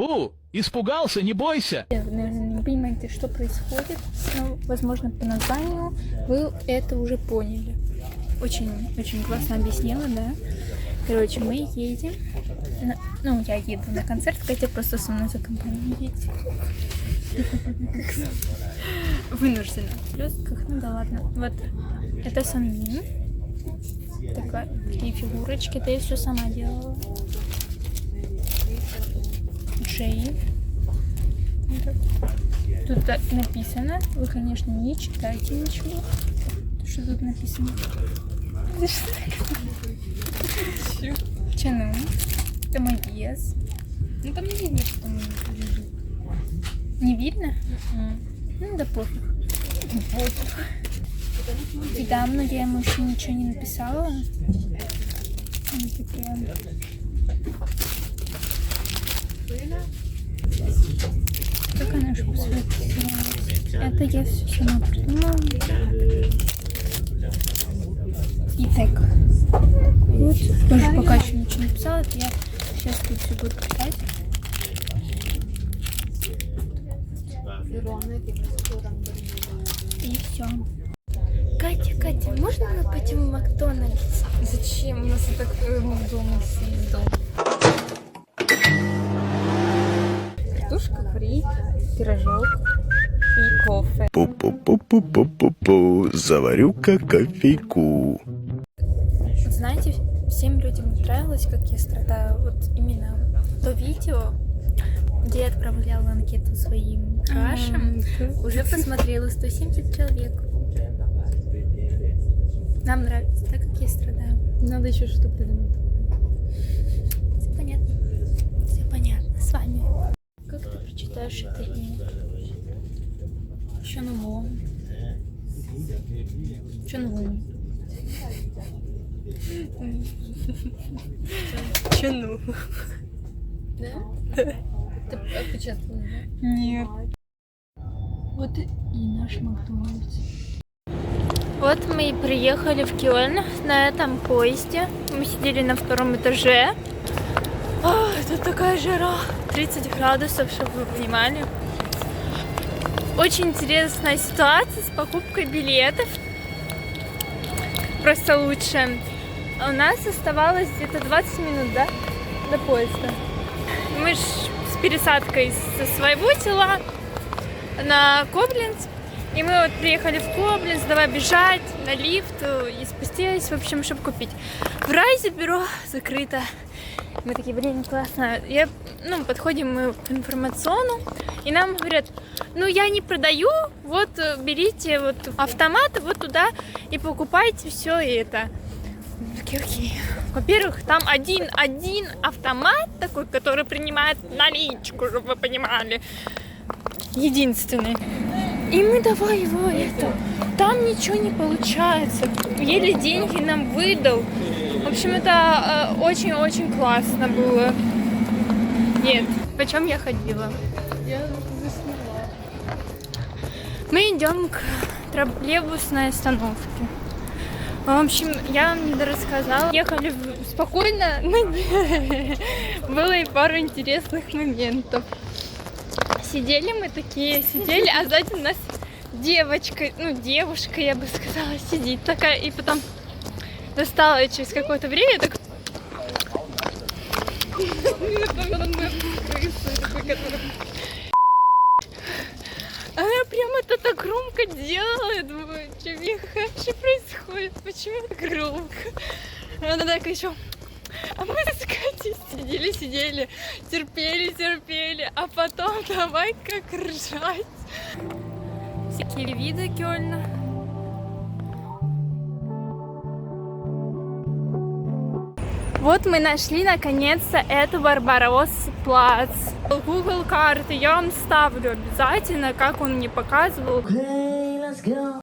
Бу, испугался, не бойся. Наверное, не понимаете, что происходит, но, возможно, по названию вы это уже поняли. Очень классно объяснила, да? Короче, мы едем, ну, я еду на концерт, Катя просто со мной за компанию едет. Вынуждена. В плюсках, ну да ладно. Вот, это Санмин. Такие фигурочки, это я все сама делала. Джей. Тут написано, вы, конечно, не читайте ничего. Что тут написано? Чану. Это мой вес. Ну там не видно, что там лежит. Не видно? Ну да пофиг. И да, но я ему еще ничего не написала. Как она же посмотрелась? Это я все сама придумала. И так. Вот. Тоже пока еще ничего не писала. Это я сейчас тут все буду писать. И все. Катя, можно мы пойдем в Макдональдс? Зачем? У нас и так Макдональдс есть дома. Картошка фри, пирожок и кофе. Пу-пу-пу-пу-пу-пу-пу, заварю-ка кофейку. Вот знаете, всем людям нравилось, как я страдаю. Вот именно то видео, где я отправляла анкету своим крашам, уже посмотрела 170 человек. Нам нравится, так как я страдаю. Надо еще что-то придумать. Все понятно. Все понятно с вами. Как ты прочитаешь это имя? Чонвон. Чонвон. Чану. Да? Ты отпечатала, да? Нет. Вот и наш Макдональдс. Вот мы и приехали в Кёльн на этом поезде. Мы сидели на 2-м этаже. Тут такая жара. 30 градусов, чтобы вы понимали. Очень интересная ситуация с покупкой билетов. Просто лучше. У нас оставалось где-то 20 минут, да? До поезда. Мы ж с пересадкой со своего села на Кобленц. И мы вот приехали в Кобленц, давай бежать на лифт и спустились, в общем, чтобы купить. В Райзе бюро закрыто. Мы такие, блин, классно. Подходим мы к информациону, и нам говорят, ну я не продаю, вот берите вот автомат вот туда и покупайте все это. Такие, окей. Во-первых, там один автомат такой, который принимает наличку, чтобы вы понимали. Единственный. И мы давай его это. Там ничего не получается. Еле деньги нам выдал. В общем, это очень-очень классно было. Нет. Почем я ходила? Я заснула. Мы идем к троллейбусной остановке. В общем, я вам не дорассказала. Ехали спокойно, но было и пару интересных моментов. Сидели мы такие, а сзади у нас девочка, девушка, я бы сказала, сидит такая, и потом достала ее через какое-то время, так... Она прямо это так громко делает, думаю, что происходит, почему так громко? Она так еще... А мы с Катей сидели, терпели, а потом давай как ржать. Всякие виды Кёльна. Вот мы нашли наконец-то эту Барбаросс-плац. Google карты я вам ставлю обязательно, как он мне показывал. Okay, let's go.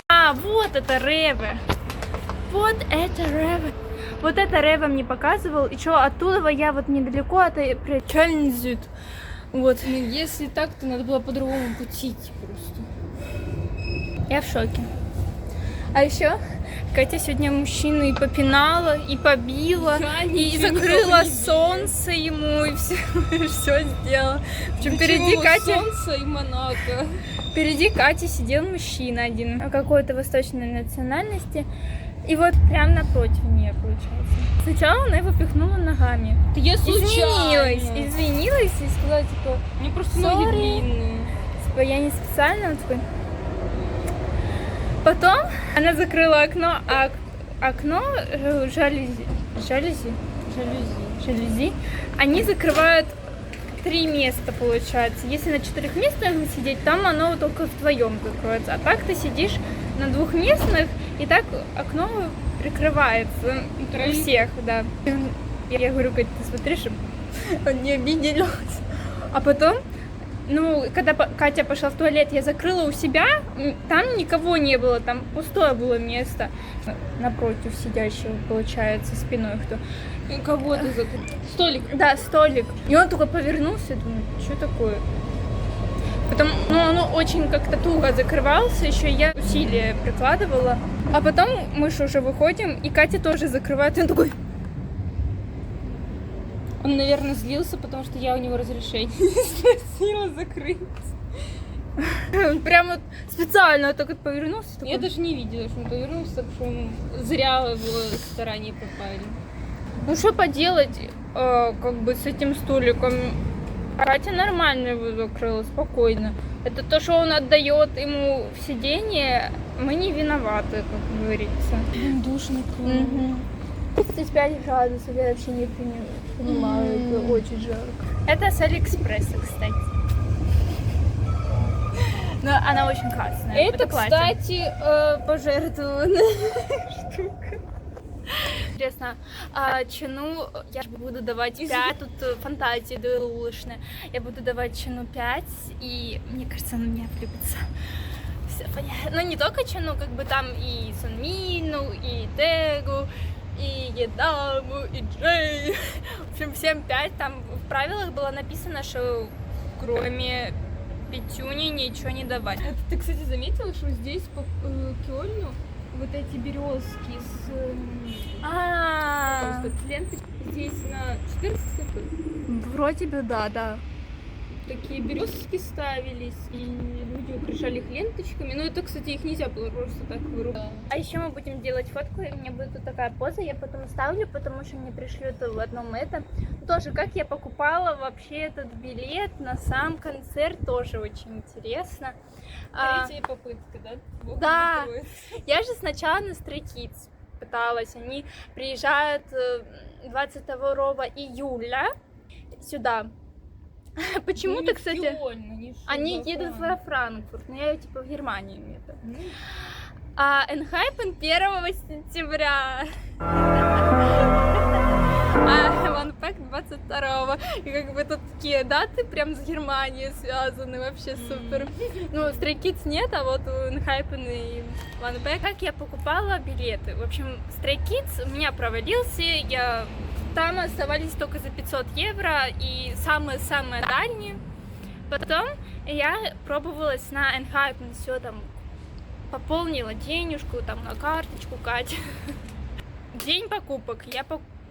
А, вот это Реве. Вот это Реве. Вот это Реве мне показывал. И что, оттуда я вот недалеко от Кёльнзюд. Вот. Ну, если так, то надо было по-другому пути идти просто. Я в шоке. А еще Катя сегодня мужчину и попинала, и побила, и закрыла солнце ему, и все сделала. Причем впереди Кати... Солнце и Монако. Впереди Кати сидел мужчина один, какой-то восточной национальности, и вот прям напротив нее, получается. Сначала она его пихнула ногами. Да я случайно. Извинилась и сказала, типа, Мне просто ноги Sorry. длинные. типа, я не специально, он такой. Потом она закрыла окно, а окно жалюзи, они закрывают 3 места, получается. Если на 4-местных сидеть, там оно только вдвоем закроется. А так ты сидишь на 2-местных, и так окно прикрывается у всех, да. Я говорю, Катя, ты смотри, чтобы он не обиделся. А потом, ну, когда Катя пошла в туалет, я закрыла у себя, там никого не было, там пустое было место. Напротив сидящего, получается, спиной кто. Кого ты закрыл? Столик. Да, столик. И он только повернулся, думаю, что такое? Потом, ну, оно очень как-то туго закрывался, еще я усилия прикладывала. А потом мы же уже выходим, и Катя тоже закрывает, и он такой... Он, наверное, злился, потому что я у него разрешение спросила закрыть. Он прям вот специально так вот повернулся. Такой... Я даже не видела, что он повернулся, так что зря его старания попали. Ну что поделать, как бы с этим столиком. Катя нормально его закрыла, спокойно. Это то, что он отдает ему в сиденье, мы не виноваты, как говорится. Душно. 35 градусов, я вообще не понимаю, это очень жарко. Это с Алиэкспресса, кстати. Но она очень классная. Это платье. кстати, пожертвованная штука. Интересно, чину я буду давать 5, тут фантазия ДЛУшная. Я буду давать чину 5, и мне кажется, она меня влюбится. Все понятно. Ну не только чину, как бы там и Сонмину, и Тегу, и Едаму, и Джей. В общем, всем 5. Там в правилах было написано, что кроме Петюни ничего не давать. Ты, кстати, заметила, что здесь по Кёльну вот эти березки с лентой здесь на 14 Вроде бы да. такие березки ставились, и люди украшали их ленточками. Но это, кстати, их нельзя было просто так вырубать. А еще мы будем делать фотку, и у меня будет вот такая поза, я потом ставлю, потому что мне пришлют в одном это. Тоже, как я покупала вообще этот билет на сам концерт, тоже очень интересно. Третья попытка, да? Бог Да, не я же сначала на Stray Kids пыталась, они приезжают 22 июля сюда. Почему-то, кстати, они едут во Франкфурт, но я типа в Германии имею в виду. А Энхайпен 1 сентября. А OnePack 22. И как бы тут такие даты прям с Германией связаны, вообще супер. Ну, Stray Kids нет, а вот у Энхайпен и OnePack. Как я покупала билеты? В общем, Stray Kids у меня провалился, там оставались только за 500 евро и самые-самые дальние. Потом я пробовалась на Энхайпен, все там пополнила денежку там на карточку Катя. День покупок я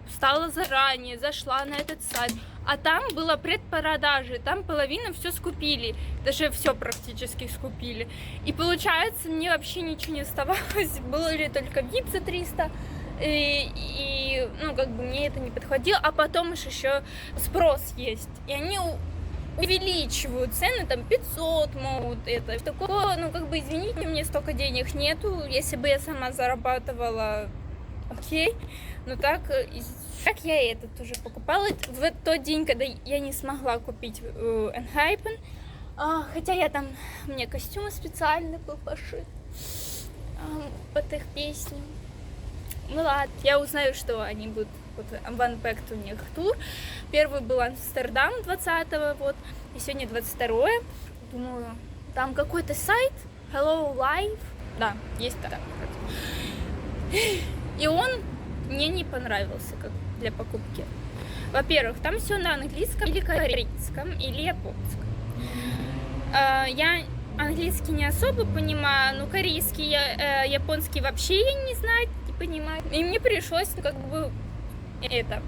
встала заранее, зашла на этот сайт, а там было предпродажи, там половину все скупили, даже все практически скупили. И получается, мне вообще ничего не оставалось, было ли только VIP за 300, и ну, как бы мне это не подходило, а потом еще спрос есть, и они увеличивают цены, там 500 могут это. Такое, ну, как бы, извините, мне столько денег нету, если бы я сама зарабатывала, окей, но так я этот уже покупала в тот день, когда я не смогла купить Энхайпен, хотя у меня костюм специальный был пошит под их песню. Ну ладно, я узнаю, что они будут, вот OnePack у них тур. Первый был Амстердам 20-го, вот, и сегодня 22-е. Думаю, там какой-то сайт, Hello Live, да, есть так. И он мне не понравился как для покупки. Во-первых, там все на английском или корейском, или японском. Я английский не особо понимаю, но корейский, японский вообще я не знаю, не понимаю. И мне пришлось, ну, как бы, это.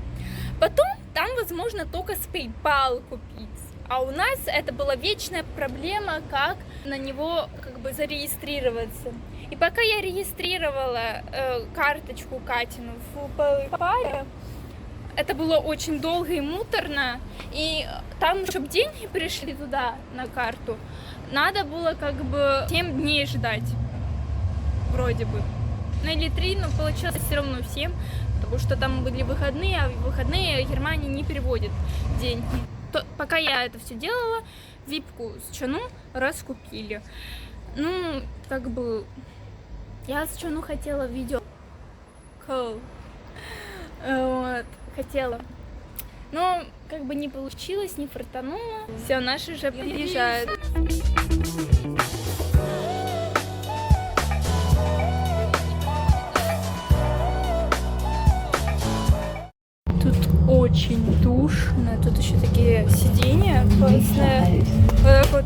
Потом там, возможно, только с PayPal купить. А у нас это была вечная проблема, как на него как бы зарегистрироваться. И пока я регистрировала карточку Катину в PayPal, это было очень долго и муторно. И там, чтобы деньги пришли туда, на карту, надо было как бы 7 дней ждать. Вроде бы. Ну или 3, но получилось все равно 7. Потому что там были выходные, а в выходные Германия не переводит деньги. Пока я это все делала, випку с Чону раскупили. Ну, как бы, я с Чону хотела видео. Cool. Вот, хотела. Но, как бы, не получилось, не фартануло. Все, наши же приезжают. Тут очень душно, тут еще такие сиденья классные. Вот.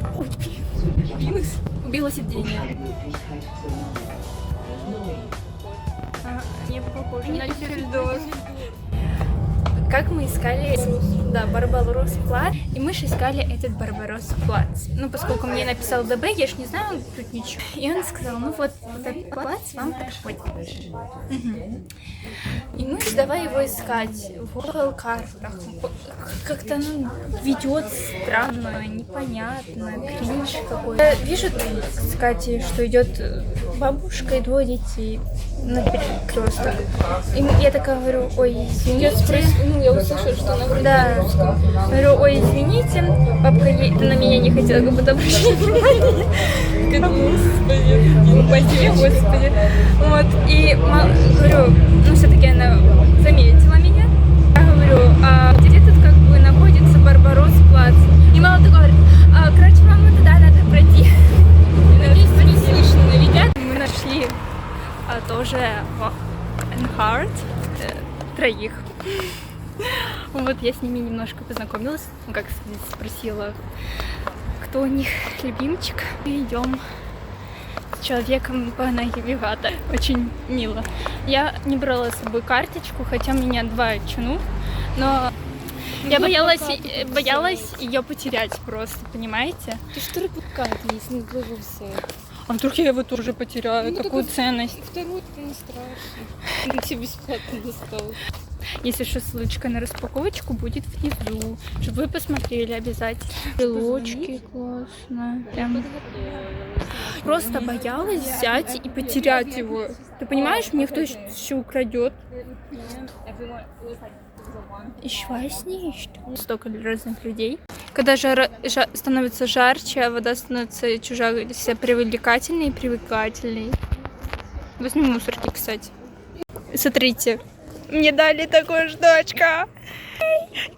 Убила сиденье. Не похоже на Дюссельдорф. Как мы искали, да, Барбаросс-плац, и мы же искали этот Барбаросс-плац. Ну, поскольку мне написал ДБ, я ж не знаю тут ничего. И он сказал, ну вот, этот плац вам подходит. Угу. И мы давай его искать в Google картах. Как-то, ну, ведет странно, непонятно, кринж какой-то. Я вижу, кстати, что идет бабушка и 2 детей на перекресток. И я такая говорю, ой, извините. Я услышала, что она говорит на русском. Говорю, ой, извините, бабка на меня не хотела как будто обращать внимание. Господи, господи. Вот, и говорю, ну все-таки она заметила меня. Я говорю, а где тут как бы находится Барбаросс-плац? И мама такая говорит, короче, мама, туда надо пройти. Надеюсь, они слышно наведят. Мы нашли тоже Энхарт 3. Вот я с ними немножко познакомилась, ну, как спросила, кто у них любимчик. И идем с человеком по навигатору. Очень мило. Я не брала с собой карточку, хотя у меня 2 Чону, но я боялась ее потерять просто, понимаете? Ты что репутка есть, не вложился. А вдруг я его тоже потеряю? Ну, такую ценность? Второй-то не страшно. Он тебе бесплатно достал. Если что, ссылочка на распаковочку будет внизу, чтобы вы посмотрели обязательно. Брелочки, классно. Прям. Просто боялась взять и потерять его. Ты понимаешь, мне кто еще украдет? Ich weiß nicht. Столько разных людей. Когда становится жарче, а вода становится чужая, все привлекательней и привлекательней. Возьми мусорки, кстати. Смотрите. Мне дали такую же дочка.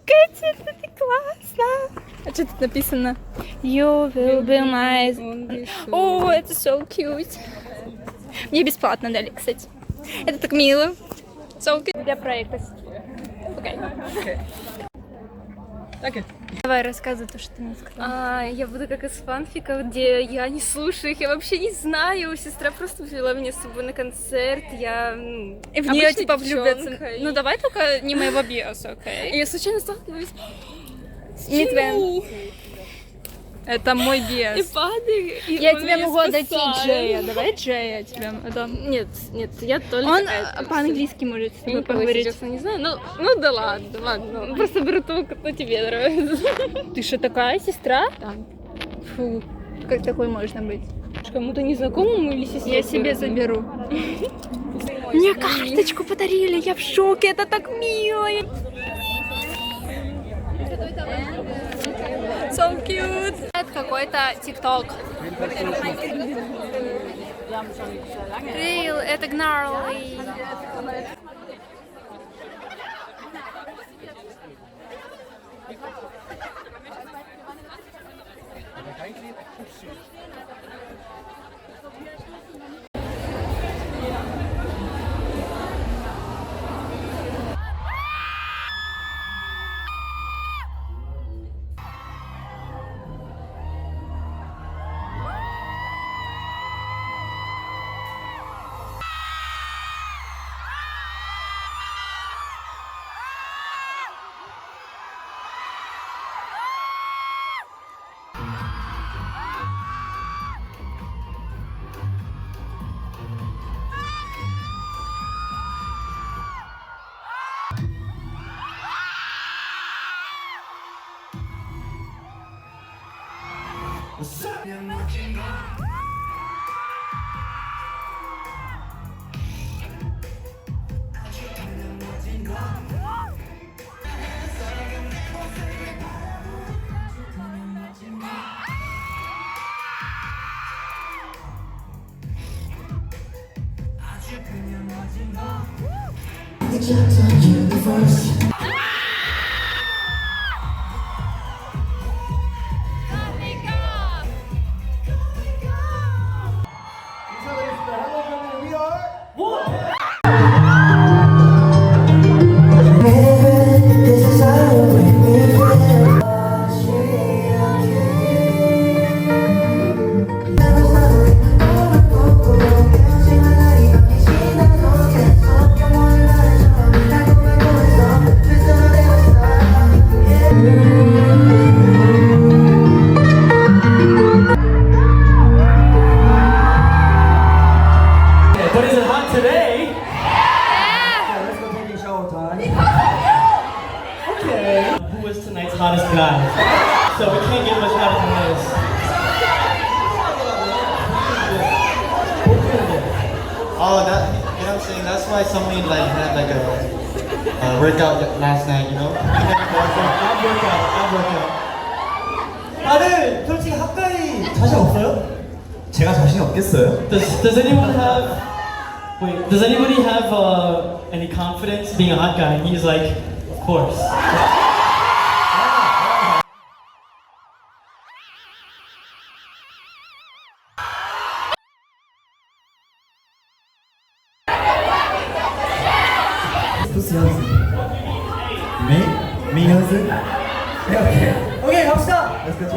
Катя, ты классно. А что тут написано? You will be my... О, это so cute. Мне бесплатно дали, кстати. Это так мило. So cute. Для проекта. Okay. Давай рассказывай то, что ты мне сказала. Я буду как из фанфика, где я не слушаю их, я вообще не знаю. Сестра просто взяла меня с собой на концерт, я и в нее типа влюбляться. влюбятся. Ну давай только не моего биоса, окей? И я случайно сталкиваюсь с Не Чону. Это мой биос. И падаю. И Я он тебе меня могу отдать спасает. Джея. Давай Джея тебе отдам. Нет, я только Он это. по-английски может с Я тобой никого, поговорить. честно, не знаю. Ну да ладно. Просто беру того, кто тебе нравится. Ты что, такая сестра? Да. Фу, как такой можно быть? Кому-то незнакомому или сестре? Я себе заберу. Мне карточку подарили, я в шоке, это так мило. So cute. Это какой-то тикток. Real, это gnarly. But is it hot today? Let's go take a shower time. Okay. Who is tonight's hottest guy? So we can't get much hotter than this. Oh, that, you know what I'm saying? That's why someone like had like a workout last night, you know? Ab workout. 다들 솔직히 학과에 자신 없어요? 제가 자신 없겠어요? Does anyone have? Wait. Does anybody have any confidence being a hot guy? And he's like, of course. 부스 연습. 미 연습. 오케이 갑시다. Let's go.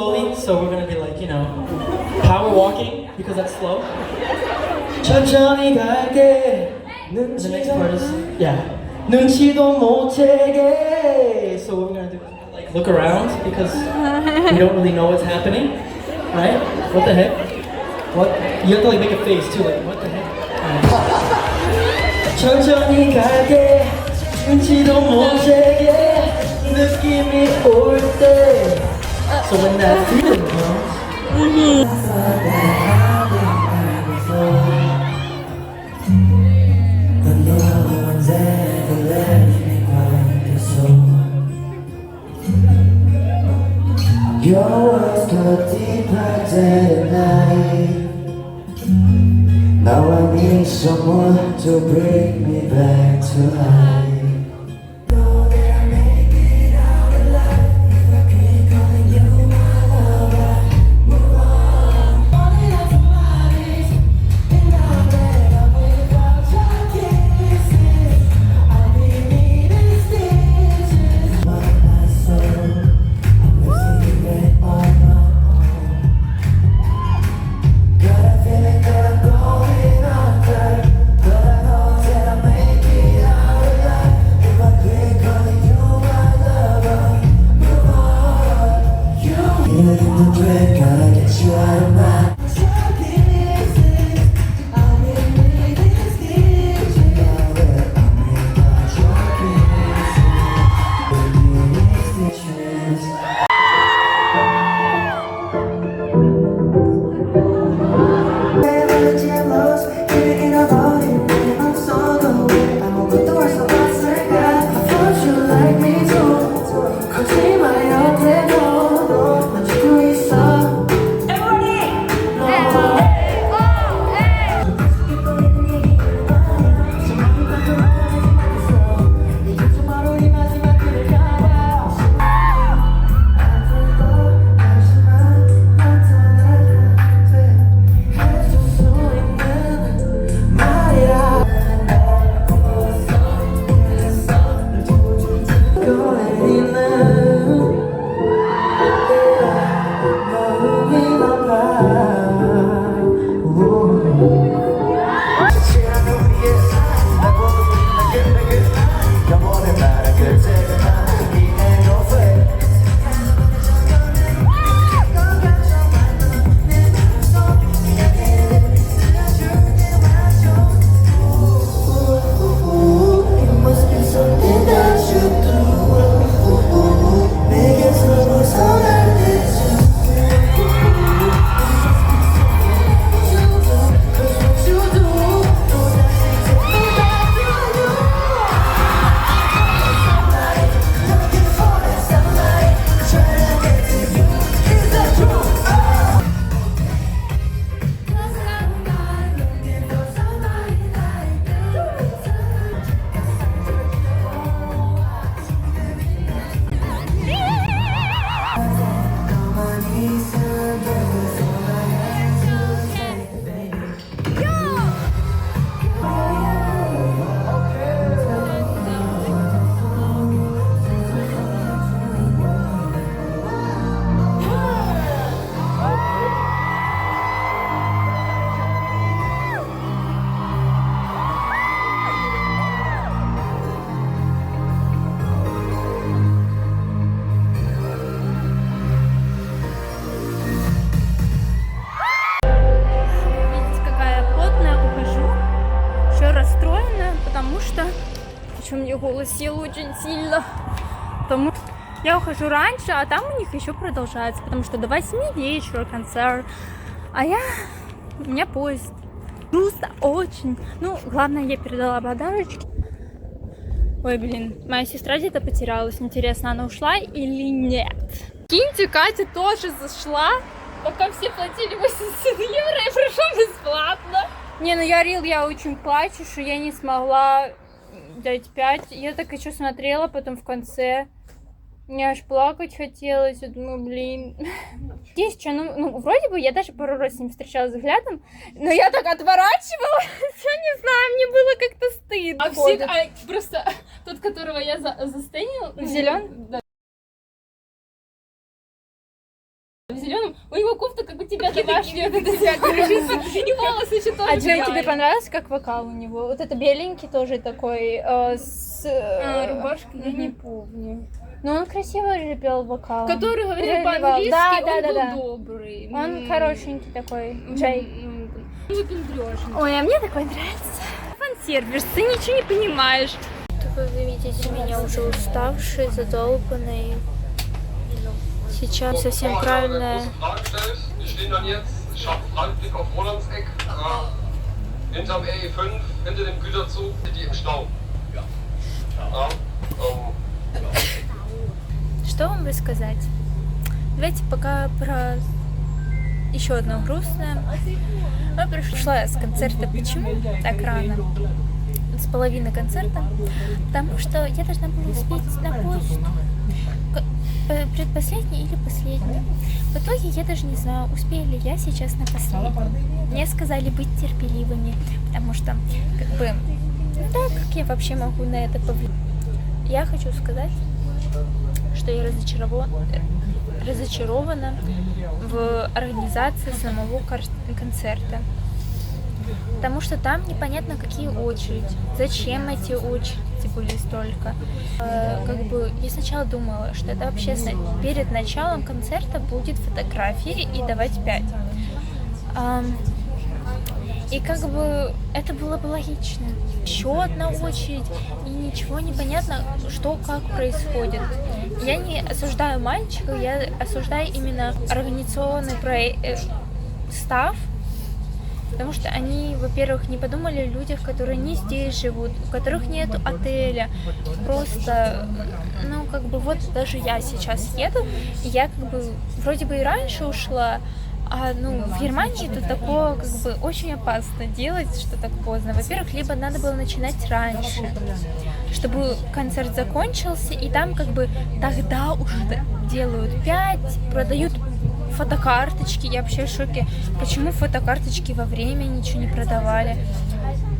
slowly, so we're gonna be like, you know, power walking because that's slow. 천천히 갈게. The next part is, yeah. 눈치도 못 채게. So what we're gonna do is like look around because we don't really know what's happening, right? What the heck? What? You have to like make a face too, like what the heck? 천천히 갈게. 눈치도 못 채게. 느낌이 올 때. So when that feeling comes. Your words cut deeper day and night. Now I need someone to bring me back to life. Gotta get you out of my Причем мне голос сел очень сильно. Потому я ухожу раньше, а там у них еще продолжается, потому что до 8 вечера концерт. А у меня поезд. Грустно очень. Ну, главное, я передала подарочки. Ой, блин, моя сестра где-то потерялась. Интересно, она ушла или нет? Киньте, Катя тоже зашла. Пока все платили 80 евро, я прошу бесплатно. Не, ну я очень плачу, что я не смогла дать 5. Я так еще смотрела, потом в конце мне аж плакать хотелось. Я думаю, блин. Есть что, ну, вроде бы я даже пару раз с ним встречалась взглядом, но я так отворачивалась. Я не знаю, мне было как-то стыдно. А все, просто тот, которого я застынил. Зеленый? Да. В зеленом у него кофта, как у тебя домашняя, вот эта вся кружится, и волосы еще тоже. А Джей, тебе белые. понравилось, как вокал у него? Вот это беленький тоже такой, с... Рубашка, я не помню. Ну, он красиво же пел вокал. Который говорил Заливал. по-английски, Да, он да, был да. добрый. Он хорошенький такой, Джей. Выпендрёжник. Ой, а мне такой нравится. Фан-сервис, ты ничего не понимаешь. Вы видите меня уже уставший, задолбанный. Сейчас совсем правильно. Wir stehen dann jetzt, scharf Blick auf Rolandseck, hinterm RE5, hinter dem Güterzug, die im Stau. Ja, Что вам рассказать? Давайте пока про еще одно грустное. Я пришла с концерта. Почему так рано? С половины концерта. Потому что я должна была успеть на поезд. Предпоследний или последний. В итоге я даже не знаю, успею ли я сейчас на последний. Мне сказали быть терпеливыми, потому что, как бы, ну да, как я вообще могу на это повлиять? Я хочу сказать, что я разочарована в организации самого концерта. Потому что там непонятно, какие очереди, зачем эти очереди были столько. Как бы я сначала думала, что это вообще перед началом концерта будет фотографии и давать 5. И как бы это было бы логично. Еще одна очередь, и ничего не понятно, что как происходит. Я не осуждаю мальчиков, я осуждаю именно организационный став, потому что они, во-первых, не подумали о людях, которые не здесь живут, у которых нет отеля. Просто, ну, как бы вот даже я сейчас еду, и я как бы вроде бы и раньше ушла, а ну, в Германии тут такое как бы очень опасно делать, что так поздно. Во-первых, либо надо было начинать раньше, чтобы концерт закончился, и там как бы тогда уже делают 5, продают фотокарточки. Я вообще в шоке, почему фотокарточки во время ничего не продавали.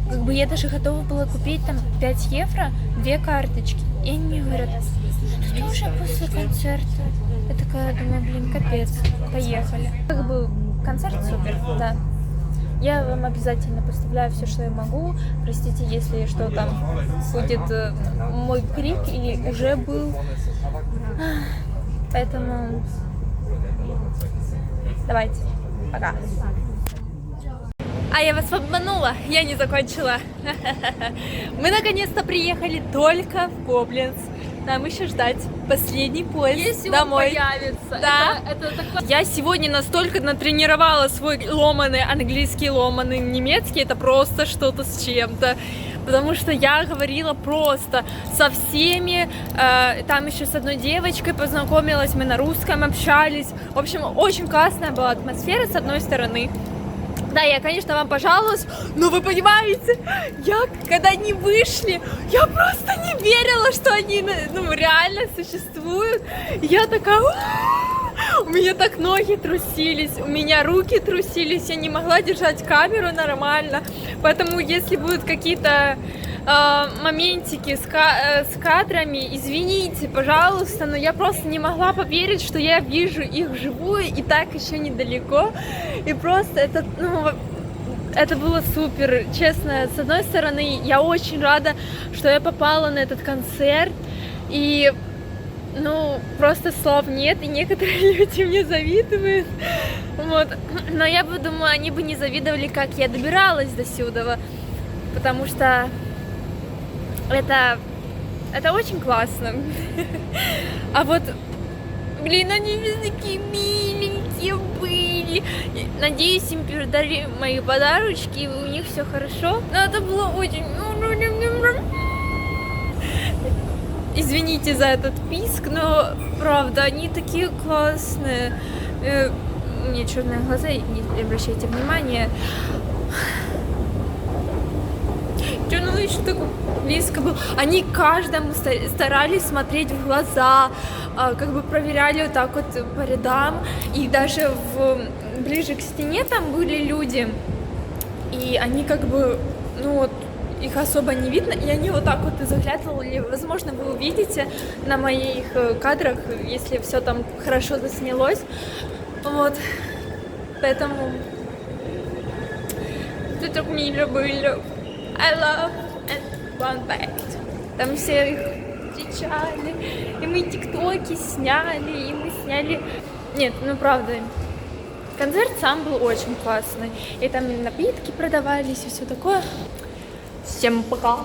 Как бы я даже готова была купить там 5 евро, 2 карточки. И они мне говорят, ты уже после концерта. Я такая думаю, блин, капец, поехали. Как бы концерт супер, да. Я вам обязательно поставляю все, что я могу. Простите, если что там будет мой крик или уже был. Поэтому давайте, пока. А я вас обманула, я не закончила. Мы наконец-то приехали только в Кобленц. Нам еще ждать последний поезд Если домой. он появится. Да. Это такое... Я сегодня настолько натренировала свой ломаный английский, ломаный немецкий, это просто что-то с чем-то. Потому что я говорила просто со всеми, там еще с одной девочкой познакомилась, мы на русском общались. В общем, очень классная была атмосфера с одной стороны. Да, я, конечно, вам пожалуюсь, но вы понимаете, я, когда они вышли, я просто не верила, что они, ну, реально существуют. Я такая... У меня так ноги трусились, у меня руки трусились, я не могла держать камеру нормально. Поэтому, если будут какие-то моментики с кадрами, извините, пожалуйста, но я просто не могла поверить, что я вижу их вживую и так еще недалеко. И просто это, ну, это было супер, честно. С одной стороны, я очень рада, что я попала на этот концерт. И, ну, просто слов нет, и некоторые люди мне завидуют. Вот. Но я бы думаю, они бы не завидовали, как я добиралась до сюда, потому что это очень классно. А вот, блин, они такие миленькие были. Надеюсь, им передали мои подарочки, и у них все хорошо. Но это было очень... Извините за этот писк, но правда, они такие классные. У меня черные глаза, не обращайте внимания. Ну еще так близко был. Они каждому старались смотреть в глаза, как бы проверяли вот так вот по рядам. И даже ближе к стене там были люди. И они как бы, ну вот, их особо не видно, и они вот так вот и заглядывали. Возможно, вы увидите на моих кадрах, если все там хорошо заснялось. Вот. Поэтому это так мило было. I love and one bite. Там все их встречали, и мы тиктоки сняли, и мы сняли... Нет, ну правда, концерт сам был очень классный. И там напитки продавались, и все такое. Всем пока!